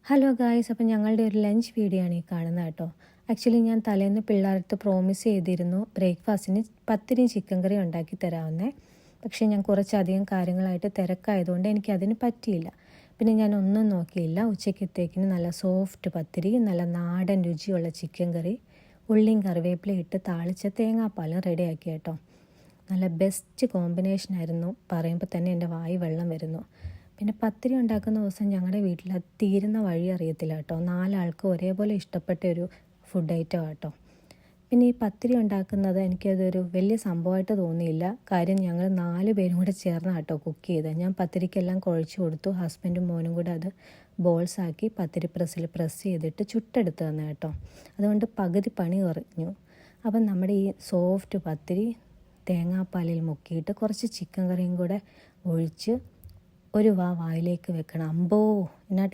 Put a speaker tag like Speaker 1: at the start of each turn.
Speaker 1: Hello guys, അപ്പം ഞങ്ങളുടെ ഒരു ലഞ്ച് വീഡിയോ ആണ് ഈ കാണുന്നത് കേട്ടോ. ആക്ച്വലി ഞാൻ തലേന്ന് പിള്ളേർക്ക് പ്രോമിസ് ചെയ്തിരുന്നു ബ്രേക്ക്ഫാസ്റ്റിന് പത്തിരിയും ചിക്കൻ കറിയും ഉണ്ടാക്കി തരാമെന്നേ. പക്ഷേ ഞാൻ കുറച്ചധികം കാര്യങ്ങളായിട്ട് തിരക്കായതുകൊണ്ട് എനിക്കതിന് പറ്റിയില്ല. പിന്നെ ഞാൻ ഒന്നും നോക്കിയില്ല. ഉച്ചയ്ക്കത്തേക്കിന് നല്ല സോഫ്റ്റ് പത്തിരി, നല്ല നാടൻ രുചിയുള്ള ചിക്കൻ കറി, ഉള്ളിയും കറിവേപ്പിലയും ഇട്ട് താളിച്ച തേങ്ങാപ്പാലും റെഡിയാക്കി കേട്ടോ. നല്ല ബെസ്റ്റ് കോമ്പിനേഷനായിരുന്നു. പറയുമ്പോൾ തന്നെ എൻ്റെ വായി വെള്ളം വരുന്നു. പിന്നെ പത്തിരി ഉണ്ടാക്കുന്ന ദിവസം ഞങ്ങളുടെ വീട്ടിൽ അത് തീരുന്ന വഴി അറിയത്തില്ല കേട്ടോ. 4 ആൾക്ക് ഒരേപോലെ ഇഷ്ടപ്പെട്ട ഒരു ഫുഡ് ഐറ്റം കേട്ടോ. പിന്നെ ഈ പത്തിരി ഉണ്ടാക്കുന്നത് എനിക്കതൊരു വലിയ സംഭവമായിട്ട് തോന്നിയില്ല. കാര്യം ഞങ്ങൾ 4 പേരും കൂടെ ചേർന്ന് കേട്ടോ കുക്ക് ചെയ്തത്. ഞാൻ പത്തിരിക്കെല്ലാം കുഴച്ച് കൊടുത്തു. ഹസ്ബൻഡും മോനും കൂടെ അത് ബോൾസാക്കി പത്തിരി പ്രസ്സിൽ പ്രസ് ചെയ്തിട്ട് ചുട്ടെടുത്ത് തന്നെ കേട്ടോ. അതുകൊണ്ട് പകുതി പണി കുറഞ്ഞു. അപ്പം നമ്മുടെ ഈ സോഫ്റ്റ് പത്തിരി തേങ്ങാപ്പാലിൽ മുക്കിയിട്ട് കുറച്ച് ചിക്കൻ കറിയും കൂടെ ഒഴിച്ച് ഒരു വായിലേക്ക് വെക്കണം. അമ്പോ എന്നാ